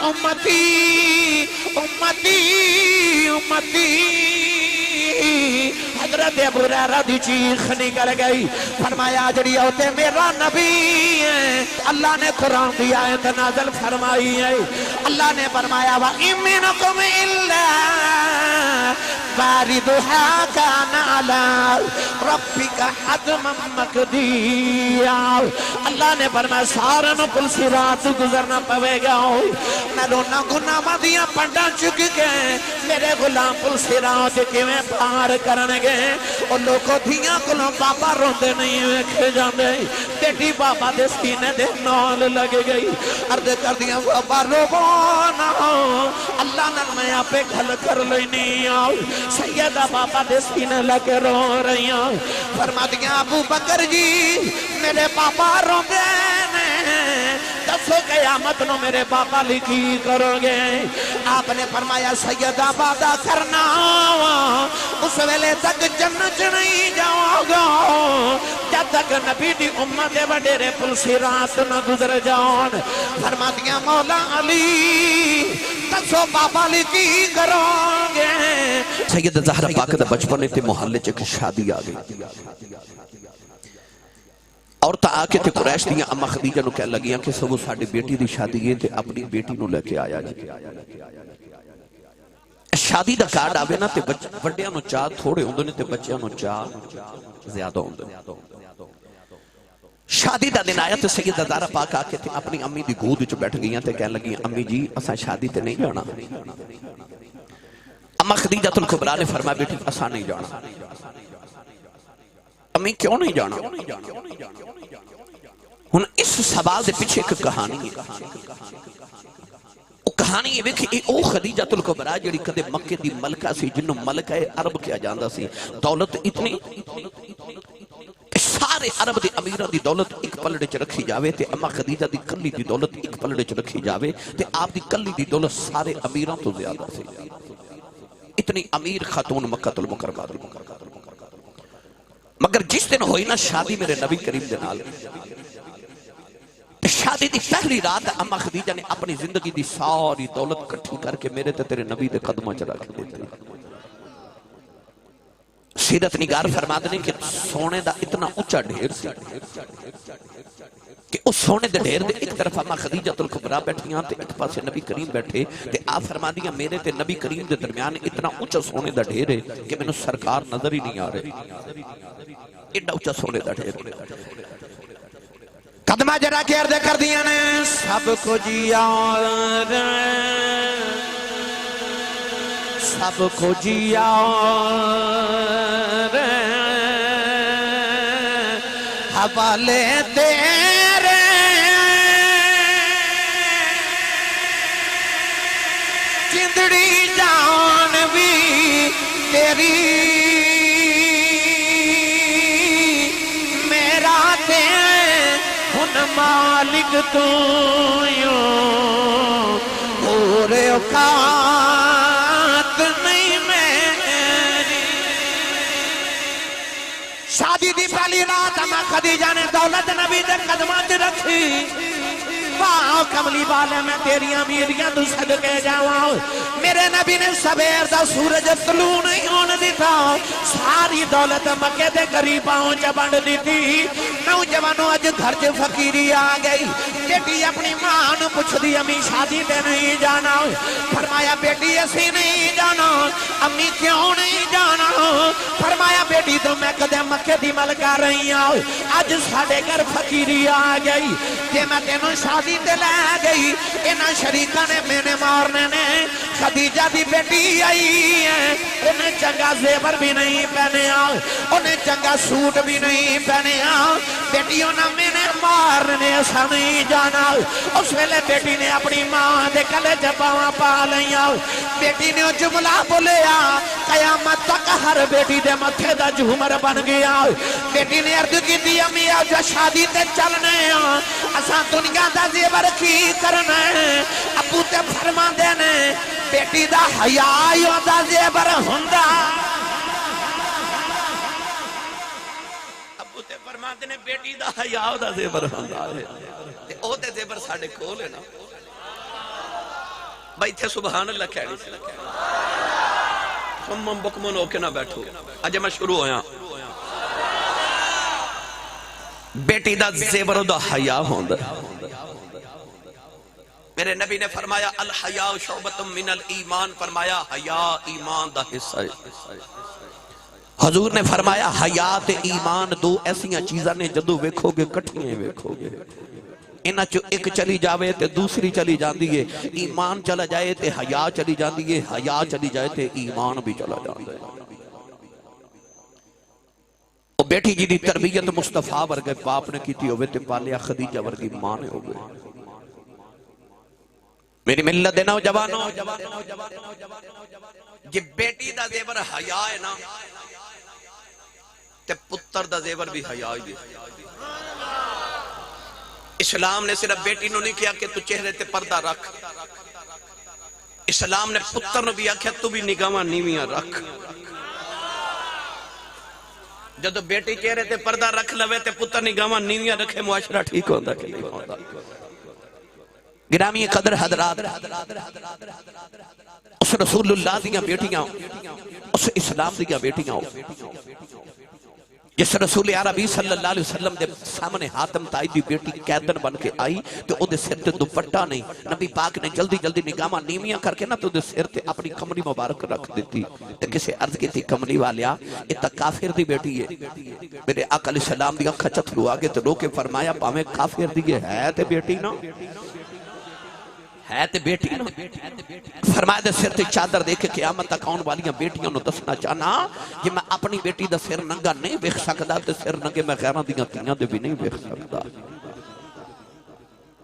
امتی امتی امتی حضرت ابو ہریرہ دی چیخ نکل گئی فرمایا جڑی ہوتے میرا نبی ہے اللہ نے قرآن دی آیت نازل فرمائی ہے اللہ نے فرمایا وَإِن مِّنكُمْ إِلَّا واردها كان على ربك حتما مقديا اللہ نے فرمایا سارے نو پل صراط گزرنا پوے گا میں رونا گناہاں دیاں پنڈاں چک کے میرے غلام پل صراط کیویں پار کرنگے او لوگوں دیاں کولوں بابا روندے نہیں ویکھے جاندے بیٹی بابا دے سینے دے نال لگ گئی عرض کر دیاں بابا روو نہ اللہ نال میں آپ گھل کر لینی آؤ سیدہ بابا دے سینے لگے رو رہی ہوں فرما دیا ابو بکر جی میرے بابا رو گے دسو قیامت نو میرے بابا لکھی کرو گے آپ نے فرمایا سیدہ بابا کرنا اس ویلے تک جنت نہیں جاؤ گا جب تک نبی دی امت وڈیرے پل صراط نہ گزر جاؤن فرما دیا مولا علی دسو بابا لکھی کرو گے سید زہرہ پاک دا بچپنے تے محلے چک شادی آگئی اور تا آکے تے قریش دیاں اما خدیجہ نو کہہ لگیاں کہ سب ساڑی بیٹی دی شادی ہے تے اپنی بیٹی نو لے کے آیا جی شادی دا کارڈ آوے نا تے وڈیاں نو چاہ تھوڑے ہوندے نے تے بچیاں نو چاہ زیادہ ہوندے شادی دا دن آیا تے سید زہرہ پاک آکے تے اپنی امی دی گود وچ بیٹھ گئیاں تے کہہ لگیاں امی جی اساں شادی تے نہیں جانا اما خدیجہ الکبریٰ نے فرمایا بیٹی اساں نہیں جانا امی کیوں نہیں جانا ہن اس سوال دے پیچھے ایک کہانی ہے وہ کہانی یہ کہ او خدیجہ الکبریٰ جڑی کدے مکے دی ملکہ سی جنوں ملکہ عرب کیا جاندا سی دولت اتنی سارے عرب دی امیرہ دی دولت ایک پلڑے چ رکھی جاوے تے اما خدیجہ دی کلی دی دولت ایک پلڑے چ رکھی جاوے تے آپ دی کلی دی دولت سارے امیروں تو زیادہ سی اتنی امیر خاتون مکہ المکرمہ مگر جس دن ہوئی نا شادی میرے نبی کریم دے نال شادی دی پہلی رات اما خدیجہ نے اپنی زندگی دی ساری دولت کٹھی کر کے میرے تے تیرے نبی دے قدمہ چلا کے دیتے سیرت نگار فرما دنے کہ سونے دا اتنا اونچا ڈھیر سی کہ اس سونے دے ڈھیر دے ایک طرف اما خدیجہ الکبریٰ بیٹھیاں تے ایک پاسے نبی کریم بیٹھے تے آپ فرما دیاں میرے تے نبی کریم دے درمیان اتنا اونچا سونے دا ڈھیر ہے کہ میں نے سرکار نظر ہی نہیں آ رہے اتنا اونچا سونے دا ڈھیر قدمہ جرا کے عرض کر دیا نے سب کو جیار سب کو جیار حوالے تیرے چندڑی جان بھی تیری میرا تے ہن مالک تو یوں پورے اوقات نہیں میری شادی دی پہلی رات اما خدیجہ نے دولت نبی دے قدمات رکھی واہ کملی والے میں تیری امیریاں تو صدقے جاؤں میرے نبی نے سبیر دا سورج طلوع نہیں ہونے دیتا ساری دولت مکے دے قریباؤں جبانڈ دیتی نوجوانوں اج گھر جو فقیری آگئی بیٹی اپنی ماں نو پوچھ دی امی شادی دے نہیں جانا فرمایا بیٹی اسی نہیں جانا امی کیوں نہیں جانا فرمایا بیٹی تو میں کدے مکے دی ملکہ رہی آؤ آج ساڑے گھر فقیری آگئی کہ میں تینوں شادی تے لے گئی انہاں شریکہ نے میں نے مارنے نے خدیجہ دی بیٹی آئی ہے انہیں چنگا زیور بھی نہیں پہنے آؤ انہیں چنگا سوٹ بھی نہیں پہنے آؤ بیٹیوں نہ میں نے مارنے ایسا نہیں جانا اس ویلے بیٹی نے اپنی ماں دے کلے جباواں پا لئی آؤ بیٹی نے جملہ بولیا قیامت تک ہر بیٹی دے متھے دا جھومر بن گیا بیٹی نے عرض کی دی امی آج شادی تے چلنے اساں دنیا دا زیور کی کرنا ابو تے فرما دینے بیٹی دا حیاء دا زیور ہوندا ابو تے فرما دینے بیٹی دا حیاء دا زیور ہوندا تے او تے زیور ساڑے کھول ہے نا بھائی تھے سبحان اللہ کہنی سے سمم بکمن ہو کے نہ بیٹھو اجے میں شروع ہویا بیٹی دا زیور دا حیاء ہوندہ میرے نبی نے فرمایا الحیاء شعبۃ من الایمان فرمایا حیاء ایمان دا حصہ ہے حضور نے فرمایا حیات ایمان دو ایسیاں چیزاں نے جدو ویکھو گے کٹھیاں ویکھو گے انہاں چو ایک چلی جاوے تے دوسری چلی جاندی ہے ایمان چلا جائے تے حیا چلی جاندی ہے حیا چلی جائے تے ایمان بھی چلا جاندی ہے اور بیٹی جی دی تربیت مصطفیٰ ورگے باپ نے کیتی ہوئے تے پالیا خدیجہ ورگی ماں نے ہوئے میری ملت دے نوجوانوں یہ بیٹی دا زیور حیا ہے نا تے پتر دا زیور بھی حیا ہی ہے اسلام نے صرف بیٹی نو نہیں کیا کہ تو چہرے تے پردہ رکھ اسلام نے پتر نو بھی آکھیا تو بھی نگاہاں نیویاں رکھ جدو بیٹی چہرے تے پردہ رکھ لوے تے پتر نگاہاں نیویاں رکھے معاشرہ ٹھیک ہوتا کہ نہیں ہوتا گرامی قدر حضرات اس رسول اللہ دیاں بیٹیاں اس اسلام دیاں بیٹیاں جس رسول عربی صلی اللہ علیہ وسلم دے سامنے حاتم تائی دی بیٹی قیدن بن کے آئی تو او دے سر تے دوپٹہ نہیں نبی پاک نے جلدی جلدی نگاہاں نیویاں کر کے نا تو دے سر تے اپنی کمری مبارک رکھ دیتی تے کسے عرض کی تھی کمری والیا اتا کافر دی بیٹی ہے میرے آقا علیہ السلام دی اکھا چتھرو آگے تو رو کے فرمایا پاویں کافر دی ہے تے بیٹی نا ہے تے بیٹی نا فرمایا دے سر تے چادر دے کے قیامت تک آن والیاں بیٹیاں نو دسنا چاہنا کہ میں اپنی بیٹی دا سر ننگا نہیں بیخ سکتا تے سر ننگے میں غیران دیاں تیاں دے بھی نہیں بیخ سکتا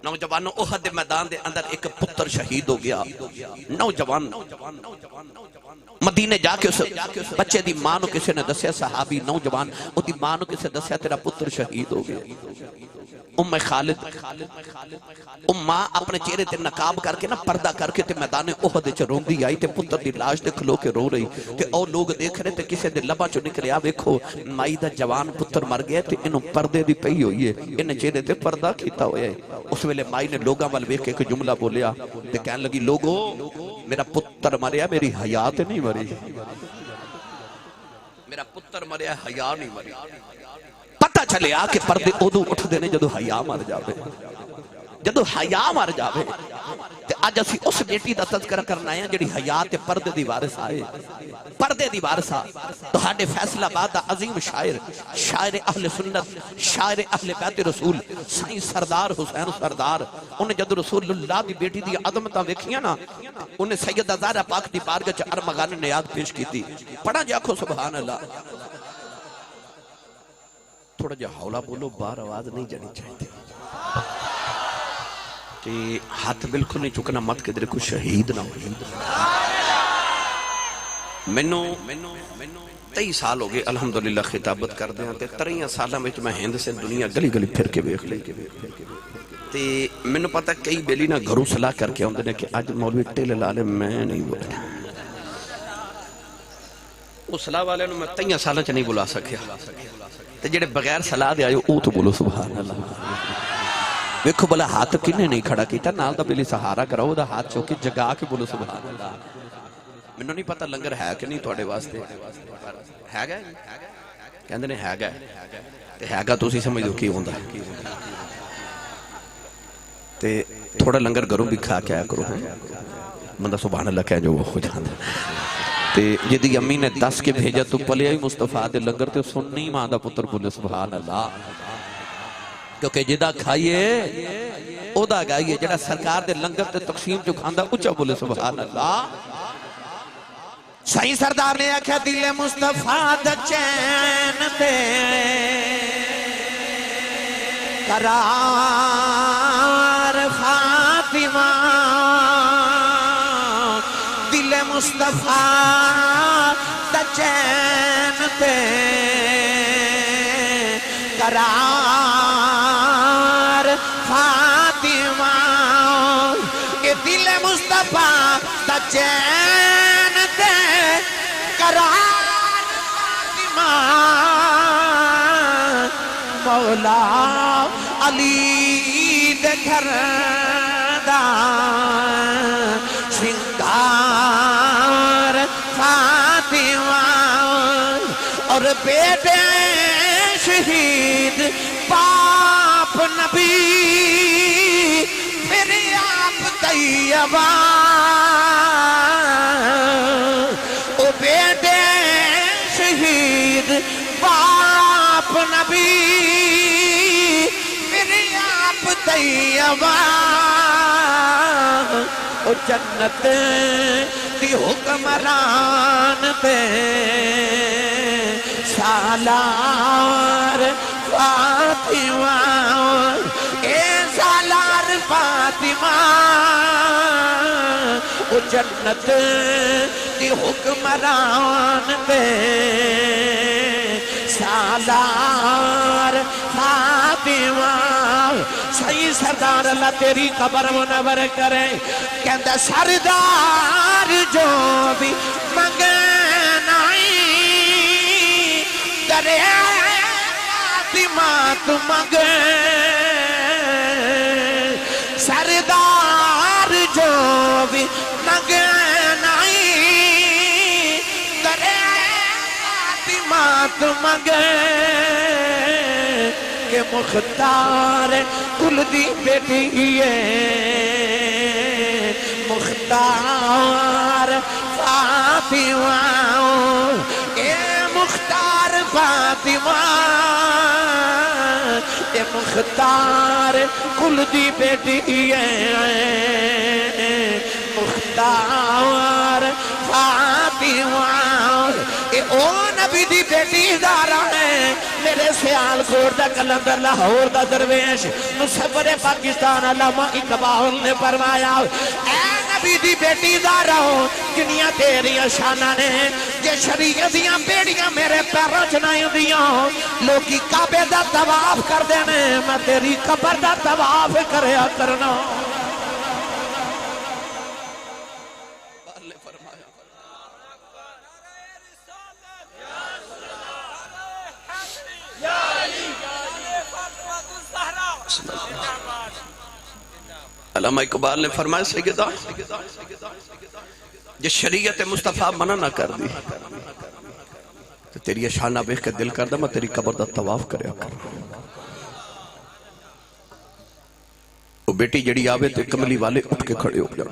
نوجوانوں احد میدان دے اندر ایک پتر شہید ہو گیا نوجوان مدینے جا کے اس بچے دی ماں نو کسے نے دسیا صحابی نوجوان او دی ماں نو کسے دسیا تیرا پتر شہید ہو گیا ام خالد ماں اپنے چہرے تے نقاب کر کے نا پردہ کر کے تے میدان احد وچ روندی آئی تے پتر دی لاش تے کھلو کے رو رہی تے او لوگ دیکھ رہے تے کسے دے لبا چوں نکلیا ویکھو مائی دا جوان پتر مر گیا تے انہوں پردے دی پئی ہوئی ہے انہیں چہرے تے پردہ کیتا ہویا ہے اس ویلے مائی نے لوگاں وال ویکھ کے ایک جملہ بولیا تے کہنے لگی لوگو میرا پتر مریا میری حیات نہیں مری میرا پتر مریا حیا نہیں مری پتہ چلے آ کہ پردے ادو اٹھ دینے جدو حیا مر جاوے جدو حیا مر جاوے تے آج اسی اس بیٹی دا تذکرہ کرنا ہے جڑی حیا تے پردے دی وارث آئے پردے دی وارث آ تو ہاڈے فیصلہ آباد دا عظیم شاعر اہل سنت شاعر اہل بیت رسول سائیں سردار حسین سردار انہیں جدو رسول اللہ دی بیٹی دی عظمتاں ویکھیاں نا انہیں سیدہ زہرا پاک دی بارگاہ چ ارمغان نیاد پیش کیتی پڑھا جی آکھو سبحان اللہ تھوڑا جا حولا بولو بار آواز نہیں جانی چاہتے کہ ہاتھ بالکل نہیں چکنا مت کہ در کو شہید نہ ہوئی منو 23 سال ہو گئے الحمدللہ خطابت کر دیا تے 30 سالہ میں میں ہند سے دنیا گلی گلی پھر کے بیخ لے تے منو پتا کئی بیلی نہ گھروں صلاح کر کے ہوندے نے کہ آج مولوی ٹیل لالے میں نہیں بولنا اس صلاح والے میں 23 سالہ چ نہیں بلا سکیا تے جڑے بغیر صلاح دے آئے او تو بولو سبحان اللہ ویکھو بلا ہاتھ کنے نہیں کھڑا کیتا نال دا بلی سہارا کراؤ دا ہاتھ چوکی جگا کے بولو سبحان اللہ منو نہیں پتا لنگر ہے کہ نہیں تواڈے واسطے ہے گا کہندے نے ہے گا تے ہے گا تسی سمجھ لو کی ہوندا تے تھوڑا لنگر گھروں بھی کھا کے آیا کرو بندہ سبحان اللہ کہہ جو وہ ہو جاندا تے جدی امی نے 10 کے بھیجا تو پلیا ہی مصطفیٰ دے لنگر تے سننی ماں دا پتر بولے سبحان اللہ کیونکہ جدا کھائیے او دا گائیے جڑا سرکار دے لنگر تے تقسیم جو کھاندہ اچھا بولے سبحان اللہ سائیں سردار نے آکھا دل مصطفیٰ دا چین دے قرار فاطمہ دل مصطفیٰ دا چین دے قرار فاطمہ اے دل مصطفیٰ دا چین دے قرار فاطمہ مولا علی دے گھر دا بیٹے شہید باپ نبی پھر آپ طیبہ او بیٹے شہید باپ نبی پھر آپ طیبہ او جنت دی حکمران تے سالار فاطمہ اے سالار فاطمہ او جنت دی حکمران تے سالار فاطمہ صحیح سردار اللہ تیری قبر منور کرے کہندہ سردار جو بھی منگنائی درے فاطمہ تو منگے سردار جو بھی منگنائی درے فاطمہ تو منگے کہ مختار کل دی بیٹی ہے مختار فاطمہ اے مختار فاطمہ اے مختار کل دی بیٹی ہے مختار فاطمہ اے او نبی دی بیٹی زہرا ہے میرے سیال کوٹ دا کلندر لاہور دا درویش مصور پاکستان علامہ اقبال نے فرمایا اے نبی دی بیٹی زہرا ہو کنیاں تیریاں شانہ نے یہ شریعت دیاں بیڑیاں میرے پیروں چنائیں دیاں لوگی کعبے دا طواف کر دینے میں تیری قبر دا طواف کریا کرنا علامہ اقبال نے فرمایا سیدہ جس شریعت مصطفیٰ منع نہ کر دی تو تیری شانہ بیخ کے دل کردہ میں تیری قبر دا طواف کریا کر وہ بیٹی جڑی آوے تو کملی والے اٹھ کے کھڑے ہو جا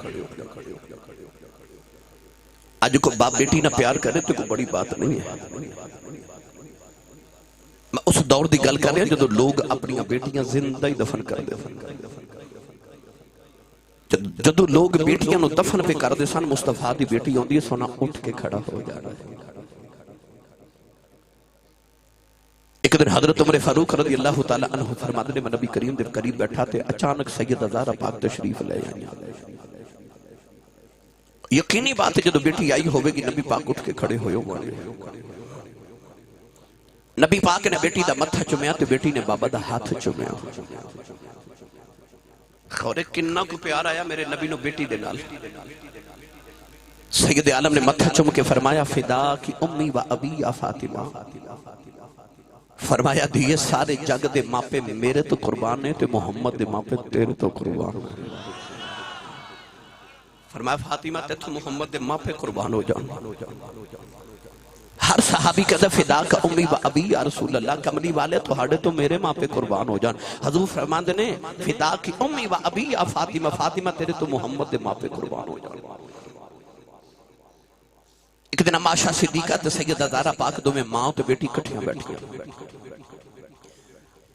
آج کو باپ بیٹی نہ پیار کرے تو کوئی بڑی بات نہیں ہے میں اس دور دی گل کر رہا ہوں جدو لوگ اپنی بیٹیاں زندہ ہی دفن کر دے جدو لوگ بیٹیاں نو دفن پہ کر دے سن مصطفیٰ دی بیٹی ہوندی ہے سونا اٹھ کے کھڑا ہو جا رہا ہے ایک دن حضرت عمر فاروق رضی اللہ تعالیٰ عنہ فرماتے نے میں نبی کریم دے قریب بیٹھا تھے اچانک سیدہ زہرا پاک تشریف لے آئی یقینی بات ہے جدو بیٹی آئی ہوئے گی نبی پاک اٹھ کے کھڑے ہوئے ہوئے نبی پاک نے بیٹی دا متھا چمیا تو بیٹی نے بابا دا ہاتھ چمیا خورے کنہ کو پیار آیا میرے نبی نو بیٹی دے نال سید عالم نے متھا چم کے فرمایا فدا کی امی و ابی یا فاطمہ فرمایا دیئے سارے جگ دے ماپے میرے تو قربان ہے تو محمد دے ماپے تیرے تو قربان فرمایا فاطمہ تے تو محمد دے ماپے قربان ہو جان ہر صحابی کہتا فدا کا امی و ابی یا رسول اللہ کملی والے تو ہاڑے تو میرے ماں پہ قربان ہو جان حضور فرماندے نے فدا کی امی و ابی یا فاطمہ فاطمہ تیرے تو محمد دے ماں پہ قربان ہو جان ایک دن عائشہ صدیقہ تے سیدہ زہرا پاک دو میں ماں تے بیٹی کٹھیاں بیٹھیاں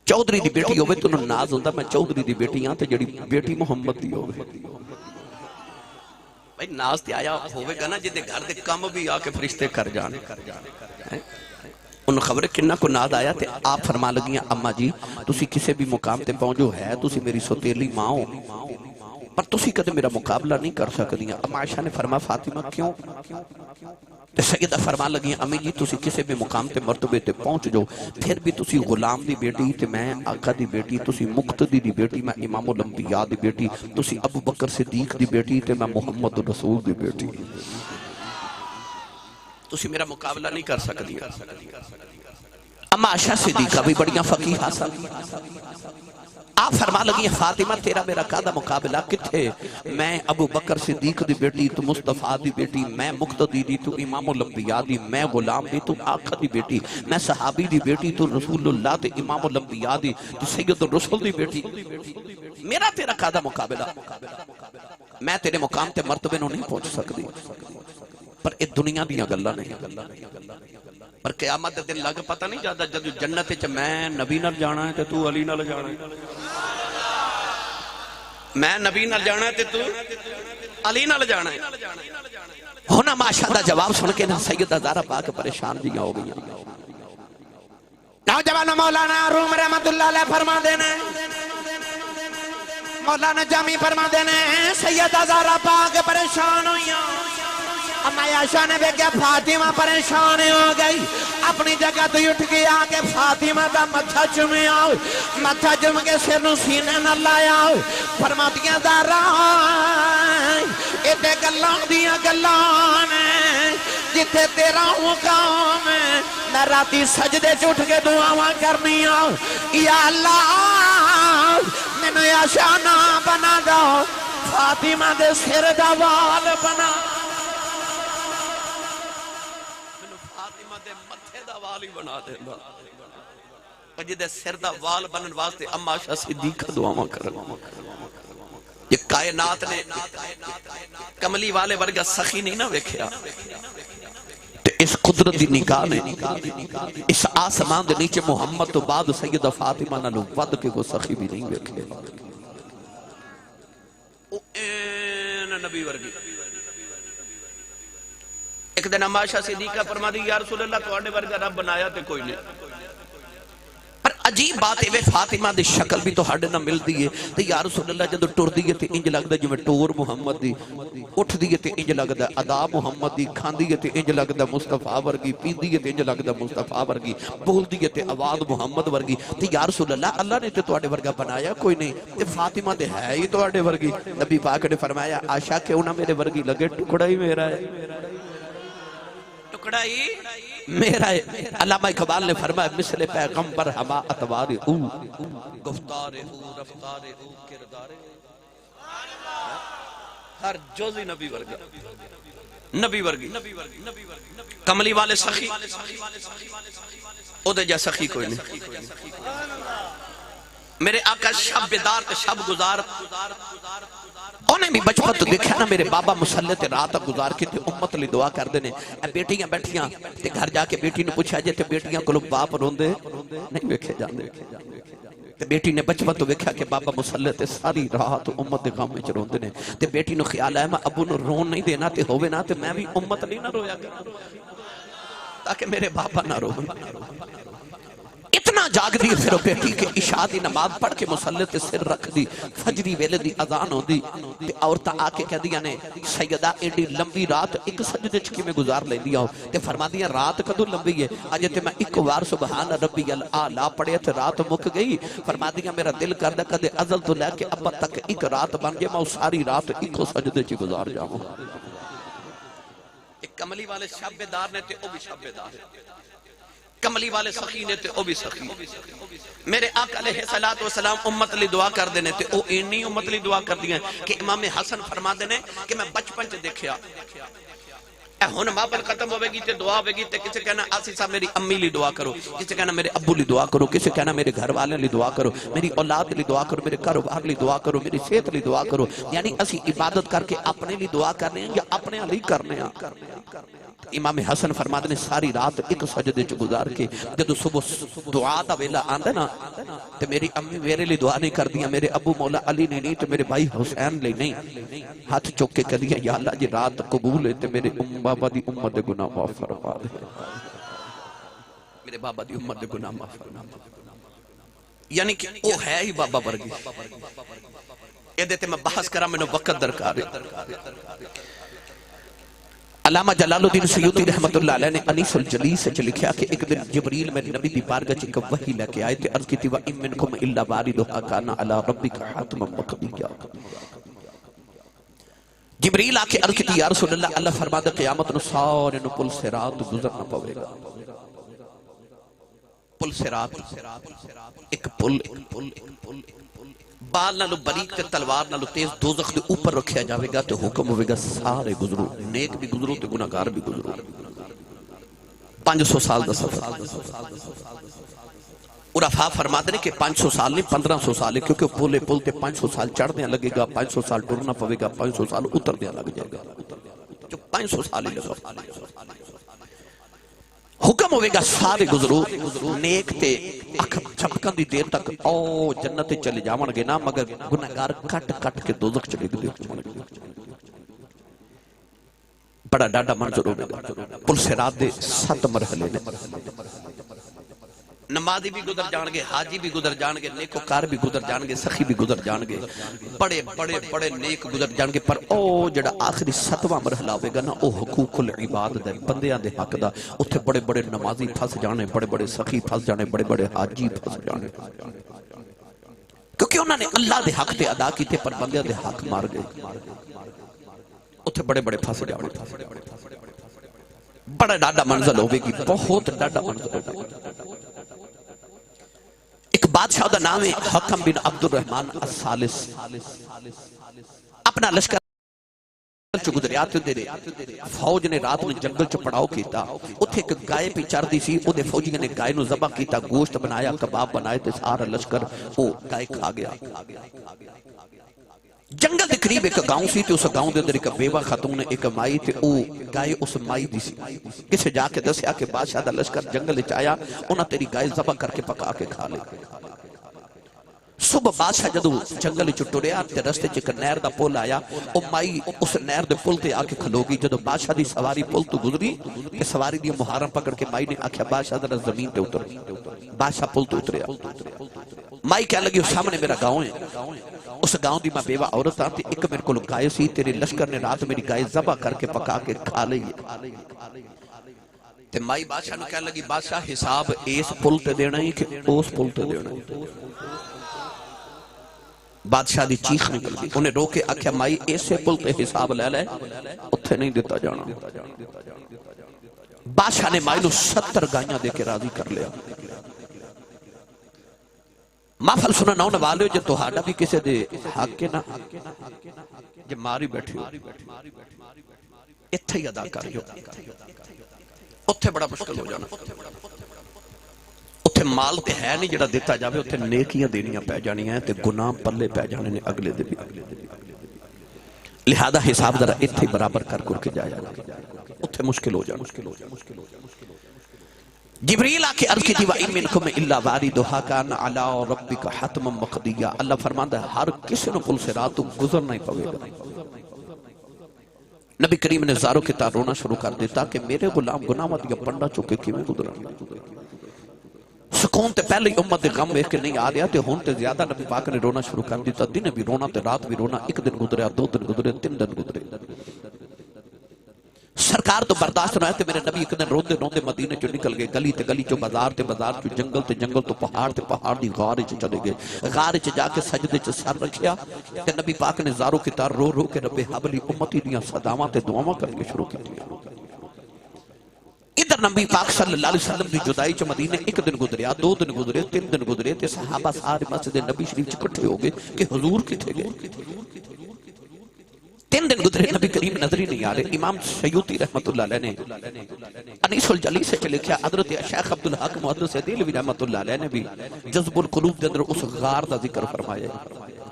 چودھری دی بیٹی ہوئے تو ناز ہوندہ میں چودھری دی بیٹی ہاں تے جڑی بیٹی محمد دی ہوئے بھائی ناز تے آیا ہوئے گا نا جدے گھر دے کم بھی آکے فرشتے کر جانے ان خبر کنہ کو ناز آیا تے آپ فرما لگیاں اماں جی تسی کسے بھی مقام تے پہنچو ہے تسی میری سوتیلی ماں ہو پر تسی کدے میرا مقابلہ نہیں کر سکدیاں اما عائشہ نے فرما فاطمہ کیوں تے سیدہ فرما لگیاں امی جی تسی کسے بھی مقام تے مرتبے تے پہنچ جو پھر بھی تسی غلام دی بیٹی تے میں آقا دی بیٹی تسی مقتدی دی بیٹی میں امام الانبیاء دی بیٹی تسی ابو بکر صدیق دی بیٹی تے میں محمد رسول دی بیٹی تسی میرا مقابلہ نہیں کر سکدی اما عائشہ صدیقہ بھی بڑیاں فقیہ حاصل آپ فرما لگی فاطمہ تیرا میرا قادہ مقابلہ کتھے؟ میں ابو بکر صدیق دی بیٹی، تو مصطفیٰ دی بیٹی، میں مقتدی دی، تو امام الانبیاء دی، میں غلام دی، تو آقا دی بیٹی، میں صحابی دی بیٹی، تو رسول اللہ تے امام الانبیاء دی، تو سید الرسول دی بیٹی. میرا تیرا قادہ مقابلہ. میں تیرے مقام تے مرتبے نو نہیں پہنچ سکتی، پر یہ دنیا دیاں گلاں نہیں. پر قیامت دے دن لگ پتہ نہیں جاتا جب جنت چ میں نبی نال جانا ہے تے تو علی نال جانا ہے، میں نبی نال جانا ہے تے تو علی نال جانا ہے. ہونا ماشاء دا جواب سن کے نا سیدہ زہرا پاک پریشان جی ہو گئی. نوجوان مولانا روم رحمت اللہ علیہ فرما دینے، مولانا جامی فرما دینے سیدہ زہرا پاک پریشان ہوئی. اما عائشہ نے دیکھا فاطمہ پریشان ہو گئی، اپنی جگہ تو اٹھ کے آکے فاطمہ دا متھا چومے آؤ، متھا چوم کے سر نو سینے نہ لایا، فرما دیا زہرا ایتے گلاں دیاں گلاں نے جتھے تیرا مقام ہے. میں راتی سجدے چھ کے دعاواں کرنی آؤ، یا اللہ مینوں عائشہ نہ بنا دو، فاطمہ دے سر دا وال بنا، بنا دے جدے سر دا وال بنن واسطے اما عائشہ صدیقہ دعاواں کرنا. یہ کائنات نے کملی والے ورگا سخی نہیں نہ ویکھیا، اس قدرت دی نگاہ نے اس آسمان دے نیچے محمد تو بعد سیدہ فاطمہ نالوں ود کے کو سخی بھی نہیں ویکھے. نبی ورگی ایک دن اما عائشہ صدیقہ فرما دی یا رسول اللہ تو آنے ورگا رب بنایا تے کوئی نہیں. پر عجیب بات ہے فاطمہ دی شکل بھی تو ہڈ نہ مل دیئے تے یا رسول اللہ جدو ٹور دیئے تے انج لگ دا جو میں ٹور محمد دی، اٹھ دیئے تے انج لگ دا ادا محمد دی، کھان دیئے تے انج لگ دا مصطفیٰ ورگی، پی دیئے تے انج لگ دا مصطفیٰ ورگی، بول دیئے تے آواز محمد ورگی. تے یا رسول اللہ نے تے تو آنے ورگا بنایا کوئی نہیں، تے فاطمہ دے ہے ہی تو آنے ورگی. نبی پاک نے فرمایا عائشہ کہ انہاں میرے ورگی لگے ٹکڑا ہی میرا ہے، ٹکڑائی میرا ہے. علامہ اقبال نے فرمایا مثل پیغمبر ہما اتوار او، گفتار او، رفتار او، کردار ہر جوزی نبی ورگا، نبی ورگی. کملی والے سخی او دے جا سخی کوئی نہیں. میرے آقا شب بیدار تے شب گزار، انہیں بھی بچپن تو دیکھا نا میرے بابا مسلط رات گزار کے تے امت لی دعا کر دینے. بیٹیاں بیٹھیاں تے گھر جا کے بیٹی نے پوچھا جے تے بیٹیاں کو لوگ باپ روندے نہیں ویکھے جاندے. تے بیٹی نے بچپن تو دیکھا کہ بابا مسلط ساری رات امت دے غم وچ روندے نے. تے بیٹی نو خیال آیا میں ابو نو رون نہیں دینا تے ہووے نا تے میں بھی امت نہیں نہ رویا کروں تاکہ میرے بابا نہ رو. اتنا جاگ دی پھر بیٹی کے عشاء دی نماز پڑھ کے مصلی تے سر رکھ دی، فجری ویلے دی اذان ہو دی تے عورتاں آ کے کہہ دیا نے سیدہ ایڈی لمبی رات ایک سجدے چکی میں گزار لے دیا ہو. تے فرما دیا رات کدو لمبی ہے، آج تے میں ایک وار سبحان ربی الاعلیٰ پڑھے تے رات مک گئی. فرما دیا میرا دل کردہ کدے ازل تو لے کے اب تک ایک رات بن گیا میں ساری رات ایک سجدے چی گزار جاؤں. ایک کملی والے شب بیدار نے تے او بھی شب بیدار ہے، کملی والے سخی نے تے او بھی سخی. میرے آقا علیہ السلام امت لی دعا کر دینے تے او اینی امت لی دعا کر دیا کہ امام حسن فرما دینے کہ میں بچپن چے دیکھیا اے ہون مابل ختم ہوئے گی تے دعا ہوئے گی تے کسے کہنا آسی صاحب میری امی لی دعا کرو، کسے کہنا میرے ابو لی دعا کرو، کسے کہنا میرے گھر والے لی دعا کرو، میری اولاد لی دعا کرو، میرے کاروبار لی دعا کرو، میری صحت لی دعا کرو. یعنی اسی عبادت کر کے اپنے لی دعا کرنے ہیں یا اپنے علی کرنے ہیں. امام حسن فرما دینے ساری رات ایک سجدے چ گزار کے جدو صبح دعا دا ویلا آندے نا تے میری امی میرے لی دعا نہیں کر دیا، میرے ابو مولا علی نے نہیں تے میرے بھائی حسین لے نہیں، ہاتھ چوک کے کہہ دیا یا اللہ جی رات قبول ہے تے میرے بابا دی امت دے گناہ معاف فرما دے، میرے بابا دی امت دے گناہ معاف فرما دے. یعنی کہ وہ ہے ہی بابا ورگی. اے دیتے میں بحث کرا میں نے وقت درکار ہے. علامہ جلال الدین سیوطی رحمت اللہ علیہ نے انیس الجلیس سے لکھیا کہ ایک دن جبریل میں نبی دی بارگاہ چ ایک وحی لے کے آئے تے عرض کی تھی وَإِن مِّنْكُمْ إِلَّا وَارِدُهَا كَانَ عَلَىٰ رَبِّكَ حَتْمًا مَّقْضِيًّا. جبریل آ کے عرض کی تھی یا رسول اللہ، اللہ فرما دے قیامت نو سارے نو پل صراط گزرنا پوے گا. پل صراط ایک پل بال نالو باریک تے تلوار نالو تیز دوزخ دے اوپر رکھیا جاوے گا تے حکم ہوئے گا سارے گزرو، نیک بھی گزرو تے گناہگار بھی گزرو۔ 500 سال دا سفر۔ عرفاء فرماتے ہیں کہ 500 سال نہیں 1500 سال ہے، کیونکہ پولے پولتے 500 سال چڑھ دیا لگے گا، 500 سال ٹرنا پوے گا، 500 سال اتر دیا لگ جائے گا، جو 500 سال ہی لگا۔ حکم ہوئے گا سارے گزرو، نیک تے اکھ چھپکن دی دیر تک او جنت چلے جاون گے نا، مگر گناہگار کٹ کٹ کے دوزخ چلے گئے۔ بڑا ڈاڈا منظر ہوگا، پل صراط دے 7 مرحلے نے، نمازی بھی گزر جانگے، حاجی بھی گزر جانگے، نیکوکار بھی گزر جانگے، سخی بھی گزر جانگے، بڑے بڑے بڑے نیک گزر جانگے، پر او جڑا آخری 7واں مرحلہ ہوئے گا نا، او حقوق العباد دے بندیاں دے حق دا، اتھے بڑے بڑے نمازی پھنس جانے، بڑے بڑے سخی پھنس جانے، بڑے بڑے حاجی پھنس جانے، کیونکہ انہوں نے اللہ دے حق تے ادا کیتے پر بندیاں دے حق مار گئے، اتھے بڑے بڑے پھنس جانے، بڑا ڈاڈا منزل ہوئے گی، بہت ڈاڈا منزل ہوئے گی۔ ایک بادشاہ دا نام ہے حکم بن عبد الرحمن الثالث، اپنا لشکر چو گزریات دے فوج نے رات میں جنگل چو پڑاؤ کیتا، اتھے ایک گائے پی چار دی سی، او دے فوجی نے گائے نو ذبح کیتا، گوشت بنایا، کباب بنائے تے سارا لشکر او گائے کھا گیا۔ جنگل دے قریب ایک گاؤں سی تے اس گاؤں دے اندر ایک بیوہ خاتون ایک مائی تے او گائے اس مائی دی سی، کسے جا کے دسیا کہ بادشاہ دا لشکر جنگل چایا، انہاں تیری گائے ذبح کر کے پکا کے کھا لے۔ صبح بادشاہ جدو جنگل چٹوریا تے رستے چک نہر دا پل آیا، او مائی اس نہر دے پل تے آکے کھلوگی، جدو بادشاہ دی سواری پل تو گزری تے سواری دی محرم پکڑ کے مائی نے آکھیا بادشاہ ذرا زمین تے اتر، بادشاہ پل تو اتریا، مائی کہہ لگی سامنے میرا گاؤں ہے، اس گاؤں دی میں بیوہ عورت آتی، ایک میرے کو گائے سی، تیرے لشکر نے رات میری گائے ذبح کر کے پکا کے کھا لئی ہے۔ تے مائی بادشاہ نے کہہ لگی بادشاہ حساب ایس پل تے دینا ہی کہ اس پل تے دینا ہی۔ بادشاہ دی چیخ نکل گئی، انہیں روکے آکھیا مائی ایسے پل تے حساب لے لے، اتھے نہیں دیتا جانا۔ بادشاہ نے مائی نو 70 گائیاں دے کے راضی کر لیا۔ محفل سننا نو نوالے جو توہاڈا بھی کسے دے حق کے نا جو ماری بیٹھی ہو اتھے ہی ادا کر جو اتھے بڑا مشکل ہو جانا، اتھے مال تے ہے نہیں جڑا دیتا جاوے، اتھے نیکیاں دینیاں پہ جانی ہیں تے گناہ پلے پہ جانے نے اگلے دے بھی، لہذا حساب ذرا اتھے برابر کر کے جایا اتھے مشکل ہو جانا۔ جبریل آکے عرض کی تھی وَإِن مِّنْكُمْ إِلَّا وَارِدُهَا كَانَ عَلَىٰ رَبِّكَ حَتْمًا مَقْضِيًّا، اللہ فرماتا ہے ہر کسی نے پل صراط تو گزرنا ہی پوے گا۔ نبی کریم نے زاروں کے تار رونا شروع کر دیتا کہ میرے غلام گناہ دیا پنڈا چکے کیوں گزرا، سکون تے پہلے امت غم ایک نہیں آ رہا تے ہون تے زیادہ نبی پاک نے رونا شروع کر دیتا، دن بھی رونا تے رات بھی رونا، ایک دن گزریا، 2 دن گزرے، 3 دن گزرے، سرکار تو برداشت نہ ہے تے میرے نبی ایک دن روندے روندے مدینے چو نکل گئے، گلی تے گلی چو بازار تے بازار چو جنگل تے جنگل تو پہاڑ تے پہاڑ دی غار چ چلے گئے، غار چ جا کے سجدے چ سر رکھیا تے نبی پاک نے زاروں کی تار رو رو کے رب حبلی امتی دیاں صداواں تے دعاواں کرنے شروع کیتیاں۔ ادھر نبی پاک صلی اللہ علیہ وسلم دی جدائی چ مدینے ایک دن گزریا، 2 دن گزرے، 3 دن گزرے تے صحابہ سارے مسجد نبی شریف چ اکٹھے ہو گئے کہ حضور کتھے گئے۔ 3 دن گزرے نبی کریم نظر ہی نہیں آ رہے۔ امام سیوطی رحمت اللہ علیہ نے انیس الجلی سے چلے کیا، حضرت شیخ عبدالحق محدث دہلوی رحمت اللہ علیہ نے بھی جذب القلوب کے اندر اس غار دا ذکر فرمایا ہے۔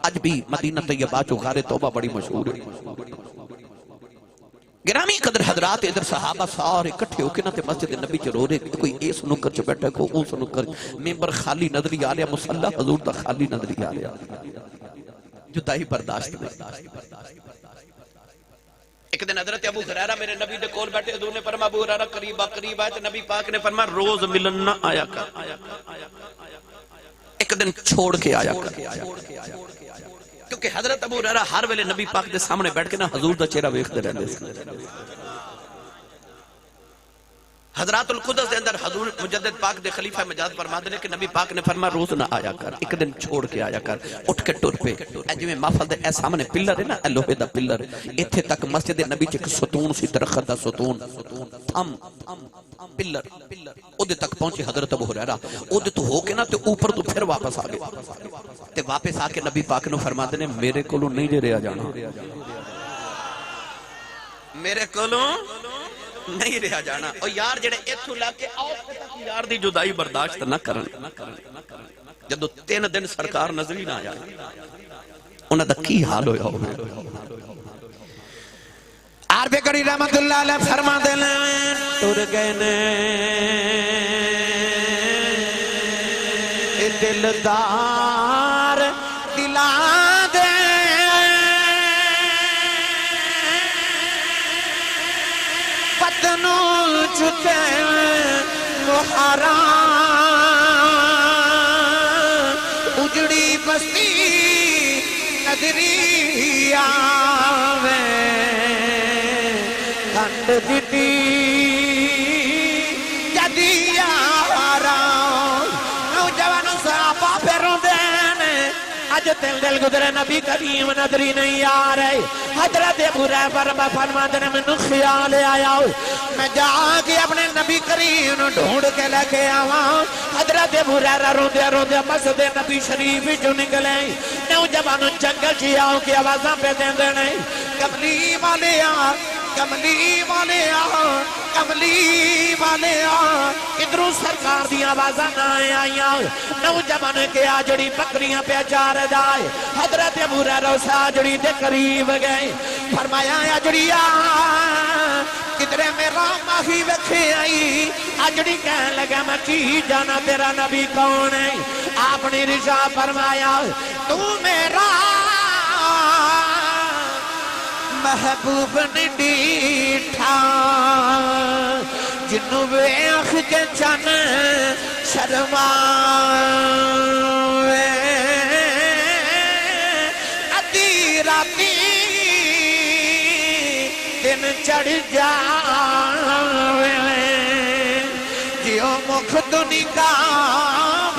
اج بھی مدینہ طیبہ چو غار توبہ بڑی مشہور ہے۔ گرامی قدر حضرات ادھر صحابہ سارے اکٹھے ہو کے نہ تے مسجد نبی چ رو رہے، کوئی اس نکر چ بیٹھا، کوئی اس نکر، ممبر خالی نظر ہی آ رہا، مصلی حضور دا خالی نظر ہی آ رہا، جدائی برداشت نہیں۔ ایک دن حضرت ابو ہریرہ میرے نبی دے کول بیٹھے، حضور نے فرمایا ابو ہریرہ قریب آئے تے نبی پاک نے فرمایا روز ملن نہ آیا کر، ایک دن چھوڑ کے آیا کر، کیونکہ حضرت ابو ہریرہ ہر ویلے نبی پاک دے سامنے بیٹھ کے نا حضور دا چہرہ ویکھدے رہندے سن۔ حضرات القدس دے اندر حضور مجدد پاک دے خلیفہ مجاز فرماتے ہیں کہ نبی پاک نے فرمایا روز نہ آیا کر، ایک دن چھوڑ کے آیا کر، اٹھ کے ٹر پہ اے جو محفل دے اے سامنے پلر ہے نا، اے لوہے دا پلر، ایتھے تک مسجد نبی چ ایک ستون سی، درخت دا ستون، تھم پلر اودے تک پہنچے حضرت ابو ہریرہ، اودے تو ہو کے نا تے اوپر تو پھر واپس آ گئے تے واپس آ کے نبی پاک نے فرماتے ہیں میرے کولوں نہیں جے رہا جانا، میرے کولوں نہیں رہا جانا۔ اور یار جڑے ایتھوں لا کے آؤ یار دی جدائی برداشت نہ کرن، جدو 3 دن سرکار نظر ہی نہ آیا انہاں دا کی حال ہویا ہوگا۔ عارف کری رحمت اللہ علیہ فرما دینے ٹر گئے نے دلدار دلا دے پتنو چھتے محرام اجڑی بستی نظری آوے کھنڈ دیتی جدی آرام نوجوانوں صحابہ پھروں دینے آج دل گزرے نبی کریم نظری نہیں آ رہے حضرت ابو ہریرہ فرماتے ہیں میں خیال آیا میں جا کے اپنے نبی کریم ڈھونڈ کے لے کے آواں حضرت ابو ہریرہ روندے روندے مسجد نبی شریف جو نکلے نوجوانوں جنگل جی آؤ کی آوازاں پہ دیں دینے کملی والے آ کملی والے آ کملی والے آ ادھروں سرکار دی آوازاں نہ آئیاں نوجوان کے آجڑی بکریاں پہ چار جائے حضرت ابو ہریرہ اس آجڑی دے قریب گئے فرمایا آجڑی آ کدرے میرا ماہی وکھے آئی آجڑی کہنے لگا میں کی جانا تیرا نبی کون ہے آپ نے رضا فرمایا تو میرا محبوب نے ڈیٹھا جنوں ویکھ کے چن شرماوے ادھی راتی دن چڑھ جاوے جیو مکھ تو نکاب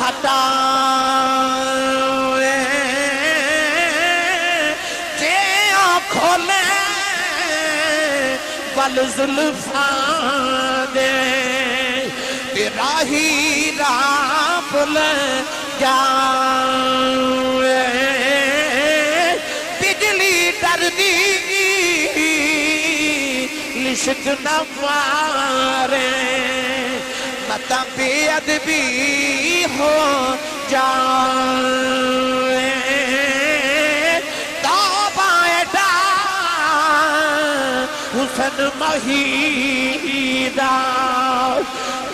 ہٹاوے کھولے بل زلفاں دے تیرا ہی راہ بھول جاوے بجلی ڈردی لشک نہ مارے متا بے ادبی ہو جاوے حسن مہیدہ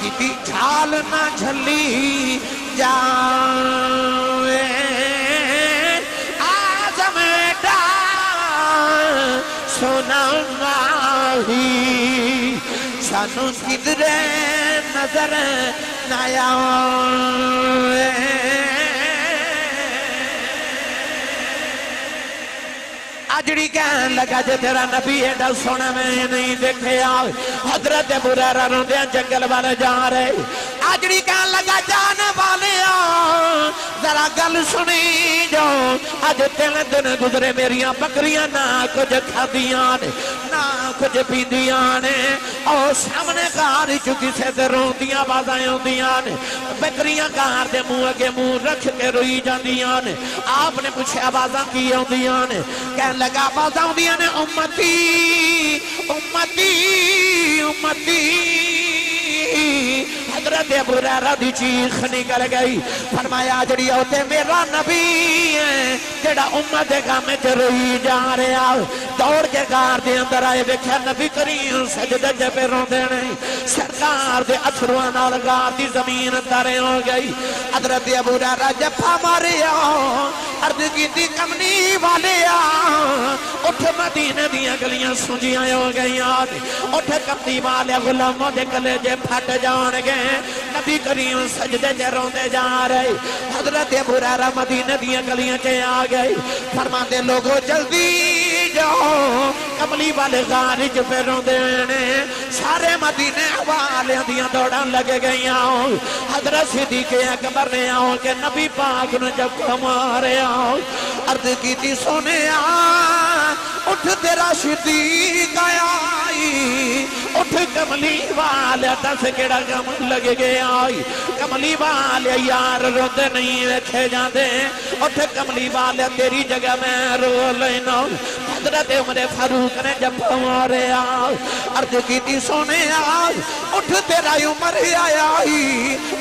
کتی جھال نہ جھلی جاوے آزم ڈا سونا ماہی سانو کدرے نظر نہ آوے آجڑی کہنے لگا جے تیرا نبی ایڈا سونا میں نہیں دیکھے آؤ حضرت ابو ہریرہ روندے جنگل والے جا رہے آجڑی کہنے لگا جانے والے آؤ ذرا گل سنی جو آج 3 دن گزرے میریاں بکریاں نہ کچھ کھادیاں نے نہ کچھ پیندیاں نے اور سامنے گھر چکی سے دے روندیاں بازائیں ہوندیاں نے بکریاں گھر دے منہ اگے منہ رکھ کے روئی جاندیاں نے آپ نے پوچھے آوازاں کی ہوندیاں نے کہنے لگا آوازاں ہوندیاں نے امتی امتی امتی حضرت ابو ہریرہ دی چیخ نکل گئی فرمایا جڑی ہوتے میرا نبی ہے جڑا امت دے گامے تے روئی جا رہا دوڑ کے گھر دے اندر آئے دیکھا نبی کریم سجدے جے پہ روندے نہیں سرکار دے اتھرواں نال گھر دی زمین تارے ہو گئی حضرت ابو ہریرہ جفا ماریا عرض کیتی کملی والے اٹھ مدینے دیاں گلیاں سجیاں ہو گئی اٹھ کملی والے غلاموں دے کلیجے پھٹ جان گئے نبی کریم سجدے جے روندے جا رہے حضرت ابو ہریرہ مدینے دیاں گلیاں چے آ گئی فرماندے لوگو جلدی جاؤ کملی والے غارج پہ روندے نے سارے مدینے والیاں دیاں دوڑاں لگ گئیاں حضرت صدیق اکبر نے آؤ کہ نبی پاک نے جب ہمارے آؤ عرض کی تھی سونے اٹھ تیرا صدیق آئی اٹھ کملی والے دس کیڑا کم لگ گیا کملی والے یار روندے نہیں ویکھے جاندے اٹھ کملی والے تیری جگہ میں رو لینا حضرت عمر فاروق نے جب ہمارے عرض کی تھی سونے اٹھ تیرا عمر آیا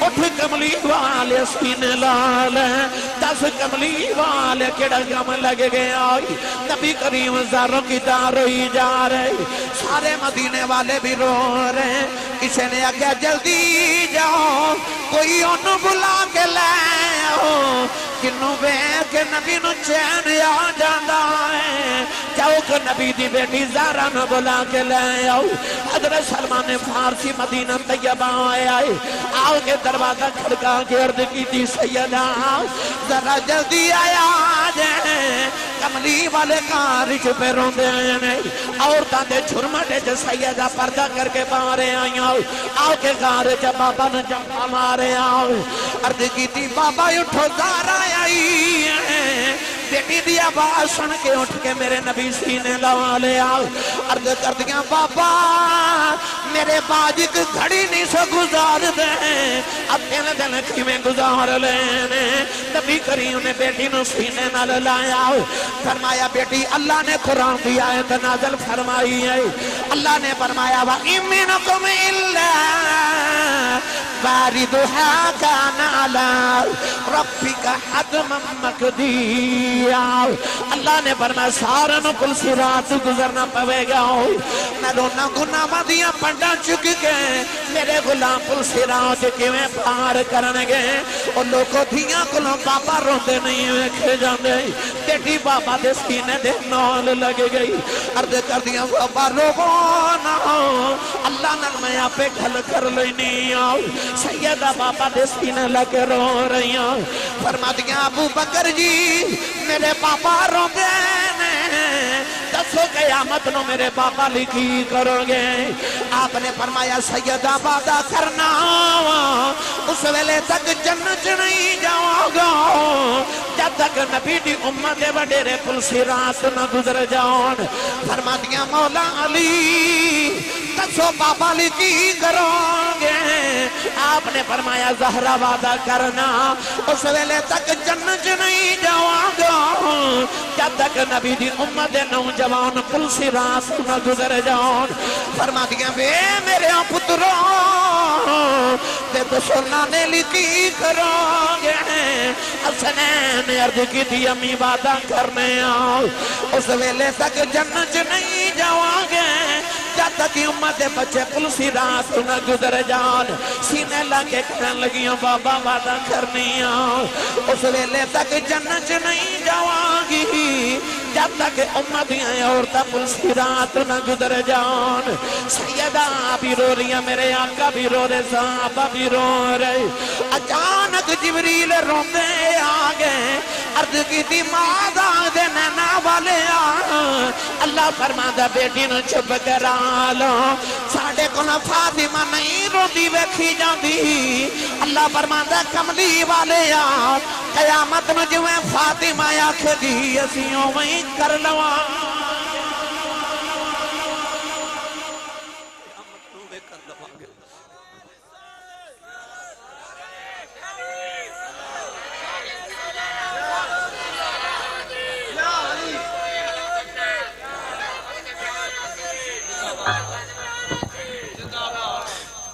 اٹھ کملی والے سینے لال دس کملی والے کیڑا کم لگ گیا نبی کریم زاروں کی داروئی جا رہے سارے مدینے والے بھی رو رہے کسی نے آگیا جلدی جاؤ کوئی انہوں بلا کے لے آؤ کنوں بے کہ نبی نو چین آ جاندہ ہے جاؤ کہ نبی دی بیٹی زارہ نو بلا کے لے آؤ حضرت سلمان فارسی مدینہ طیبہ آئے آؤ کے دروازہ کھڑکا کے عرض کی تھی سیدہ ذرا جلدی آیا جائے کملی والے کارش پہ روندے ہیں عورتاں دے چھرمٹے جو سیدہ پردہ کر کے بارے آئیں آؤ کے کارش بابا نے جمع مارے آؤ عرض کی تھی بابا اٹھو زارہ آئی ہیں بیٹی دیا آواز سن کے اٹھ کے میرے نبی سینے لوا لے آؤ عرض کر دیا بابا میرے باجک گھڑی نہیں سو گزار دیں اب دن دن کی میں گزار لینے نبی کریم نے بیٹی نو سینے نہ لایا فرمایا بیٹی اللہ نے قرآن کی آیت نازل فرمائی ہے اللہ نے فرمایا وَإِمِّنَكُمْ إِلَّا بَارِدُهَا كَانَ عَلَىٰ رَبِّكَ حَتْمًا مَّقْضِيًّا اللہ نے فرمایا سارا کل صراط گزرنا پوے گا میں رونا گناہ دیاں پنڈا چک گئے میرے غلام کل صراط کیویں پار کرنگے اور لوگوں دیاں کلوں بابا روندے نہیں ویکھے جاندے بیٹی بابا دے سینے دے نال لگ گئی عرض کر دیا بابا رونا اللہ نال میں آپ پہ گھل کر لینی آؤ سیدہ بابا دے سینے لگ رو رہی ہوں فرما دیا ابو بکر جی میرے بابا رو دے دسو قیامت نو میرے بابا لکھی کرو گے آپ نے فرمایا سیدہ وعدہ کرنا اس ویلے تک جنت نہیں جاؤ گا جب تک نبی دی امت وڈیرے پل صراط نہ گزر جاؤن فرما دیا مولا علی دسو بابا لکھی کرو گے آپ نے فرمایا زہرہ وعدہ کرنا اس ویلے تک جنت نہیں جاؤ گا جب تک نبی دی امت نوجوان پل صراط نہ گزر جاؤن فرما دیا بے میرے پتروں تے دسونا نے لکھی کرو گے حسنین عرض کی تھی امی وعدہ کرنے آؤ اس ویلے تک جنت نہیں جاؤ گے جب تک امت بچے پل صراط نہ گزر جان سینے لگے کہنے لگیاں بابا وعدہ کرنی آؤ اس ویلے تک جنت نہیں جاؤ گی جب تک امتیاں عورتیں پل صراط نہ گزر جان سیدہ بھی رو رہی ہیں میرے آقا بھی رو رہے صحابہ بھی رو رہے اچانک جبریل روندے آگئے عرض کی تھی ماذا دے نینا والے اللہ فرماتا بیٹی نو چھپ کرا لو ساڑھے کنا فاطمہ نہیں روندی ویکھی جاندی اللہ فرماتا کملی والے قیامت نو جو ہے فاطمہ آکھ دی اسیوں میں کر لوا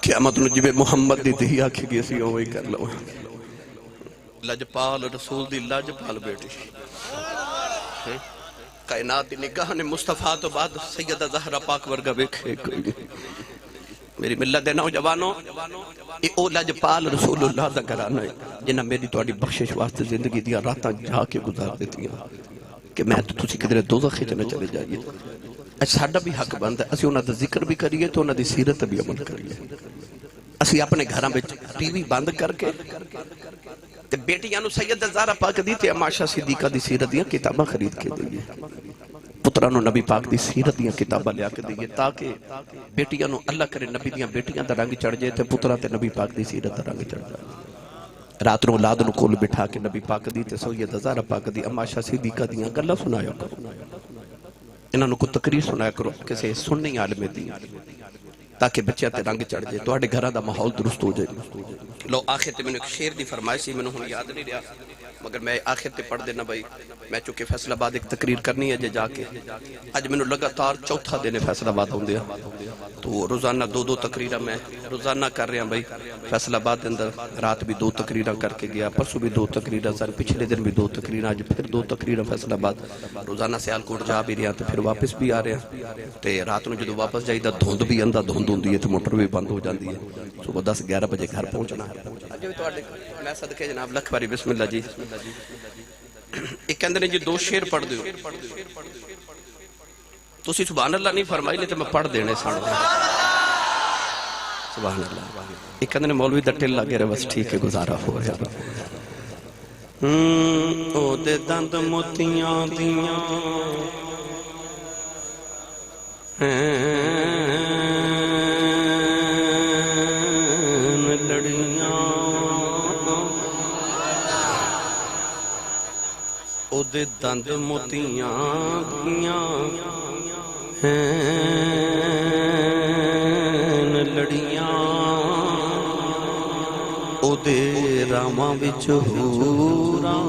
قیامت نجیب محمد دی دہی آکھے گی اسی ہوئی کر لو لجپال رسول دی لجپال بیٹی کائنات دی نگاہ نے مصطفیٰ تو بعد سیدہ زہرہ پاک ورگا بیکھے کوئی میری ملت دے نوجوانوں یہ او لجپال رسول اللہ دا گھرانا ہے جنہاں میری توڑی بخشش واسطے زندگی دیا راتاں جا کے گزار دیتی ہیں کہ میں تو تسی کدھرے دوزخی چنے چلے جائیے ساڈا بھی حق بند ہے اسی انہاں دا ذکر بھی کریے تو انہاں دی سیرت بھی عمل کریے اسی اپنے گھراں وچ ٹی وی بند کر کے تے بیٹیاں نو سیدہ زہرہ پاک دی تے عائشہ صدیقہ دی سیرت دیاں کتاباں خرید کے دئیے پتران نو نبی پاک دی سیرت دیاں کتاباں لیا کے دئیے تاکہ بیٹیاں نو اللہ کرے نبی دیاں بیٹیاں دا رنگ چڑھ جائے تے پتران تے نبی پاک دی سیرت دا رنگ چڑھ جائے رات نو اولاد نو کول بٹھا کے نبی پاک دی تے سید زہرا پاک دی اما عائشہ صدیقہ دیاں گلاں سنایا کرو انہاں نو کو تقریر سنایا کرو کسے سننی عالم دی تاکہ بچیاں تے رنگ چڑھ جائے تو آڑے گھراں دا ماحول درست ہو جائے لو آخر تے میں نے ایک شیر دی فرمائش سی میں نے ہن یاد نہیں رہا مگر میں آخر تے پڑھ دینا بھائی میں چونکہ فیصل آباد ایک تقریر کرنی ہے جے جا کے آج میں نے لگاتار چوتھا دینے فیصل آباد ہوں دیا تو روزانہ دو تقریرہ میں روزانہ کر رہے ہیں بھائی فیصل آباد اندر رات بھی 2 تقریرہ کر کے گیا پرسوں بھی 2 تقریرہ سن پچھلے دن بھی 2 تقریرہ آج پھر 2 تقریرہ فیصل آباد روزانہ سیالکوٹ جا بھی رہے ہیں تو پھر واپس بھی آ رہے ہیں تو رات نو جدو واپس جائی دا دھند بھی اندہ دھند ہوندی ہے تو موٹر بھی بند ہو جاندی ہے صبح 10-11 بجے گھر پہنچنا ہے میں صدقے جناب لکھ باری بسم اللہ جی ایک اندر جی 2 شیر پڑھ دیو تو اسی سبحان اللہ نہیں فرمائی لیتے میں پڑھ دینے ساڑھا سبحان اللہ ایک اندر مولوی دا ٹل لگے رہے بس ٹھیک ہے گزارا ہو رہا او دے دند موتیاں دیاں لڑیاں او دے دند موتیاں دیاں لڑیاں او دے راماں وچ ہوراں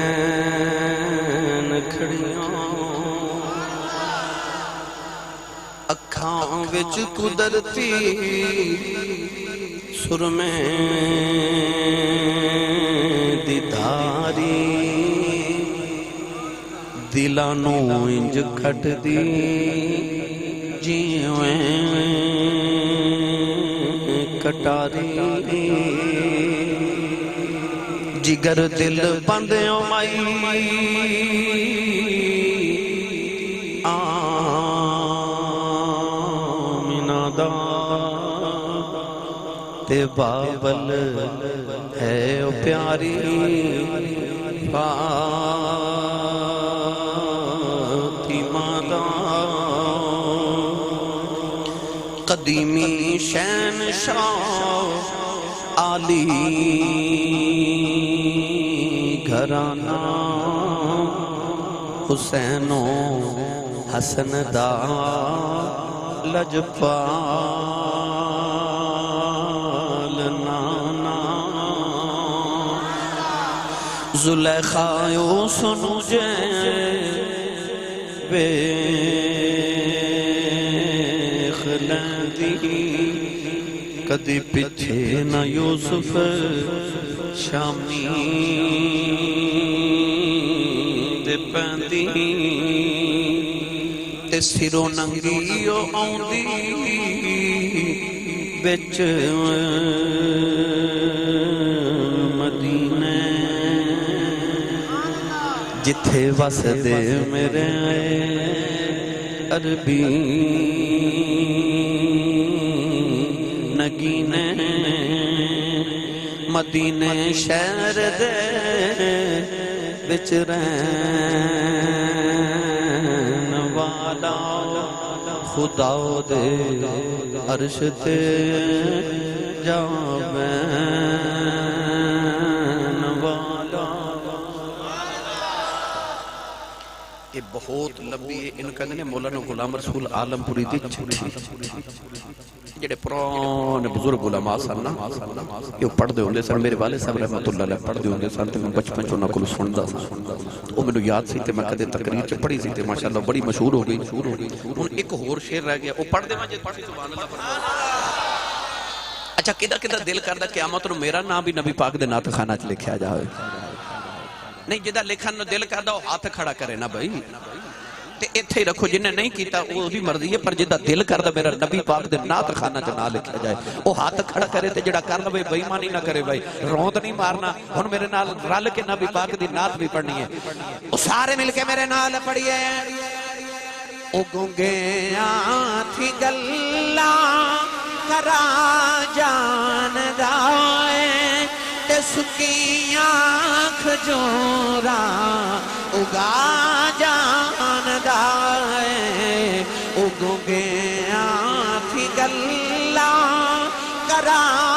رین کھڑیاں اکھاں وچ قدرتی سرمیں دیداری دلانو انج کھٹ دی جیویں کٹاری جگر دل بندیوں مائی آمینہ دا تے بابل ہے او پیاری فاطمہ دا قدیمی شہنشاہ عالی گھرانہ حسین و حسن دا لجپال نانا زلیخا یو سنو جے بیخ لیندی کدی پچھے نہ یوسف شامی دے پندی تے سرو ننگیو آؤندی بچ مدینے جتھے وسدے میرے عربی نگینے مدینے شہر دے بچ رہن والا خدا دے عرش تے جاوین والا یہ بہت لمبی ہے ان کا مولانا غلام رسول عالم پوری دی چھٹی جڑے پرانے بزرگ علماء سن نا یہ پڑھ دے ہوندے سن میرے والد صاحب رحمۃ اللہ علیہ پڑھ دے ہوندے سن تے میں بچپن چ انہاں کولوں سندا سا او مینوں یاد سی تے میں کدے تقریر چ پڑھی سی تے ماشاءاللہ بڑی مشہور ہو گئی ہن ایک ہور شعر رہ گیا او پڑھ دے میں جے سبحان اللہ فرمایا اچھا کدا کدا دل کردا قیامت نو میرا نام بھی نبی پاک دے نعت خانہ چ لکھیا جاوے نہیں جدا لکھن نو دل کردا او ہاتھ کھڑا کرے نا بھائی تے ایتھے ہی رکھو جنہیں نہیں کیتا وہ بھی مرضی ہے پر جدا دل کردا میرا نبی پاک دے نعت خانہ چ نہ لکھیا جائے او ہاتھ کھڑا کرے تے جڑا کر لوے بے ایمانی نہ کرے بھائی روند نہیں مارنا ہن میرے نال رل کے نبی پاک دی نعت بھی پڑھنی ہے او سارے مل کے میرے نال پڑھیے او گنگیاں تھی گلاں کرا جان دائے تے سکی آنکھ جورا اگا جان دائے اگو گے آنکھ گلا کرا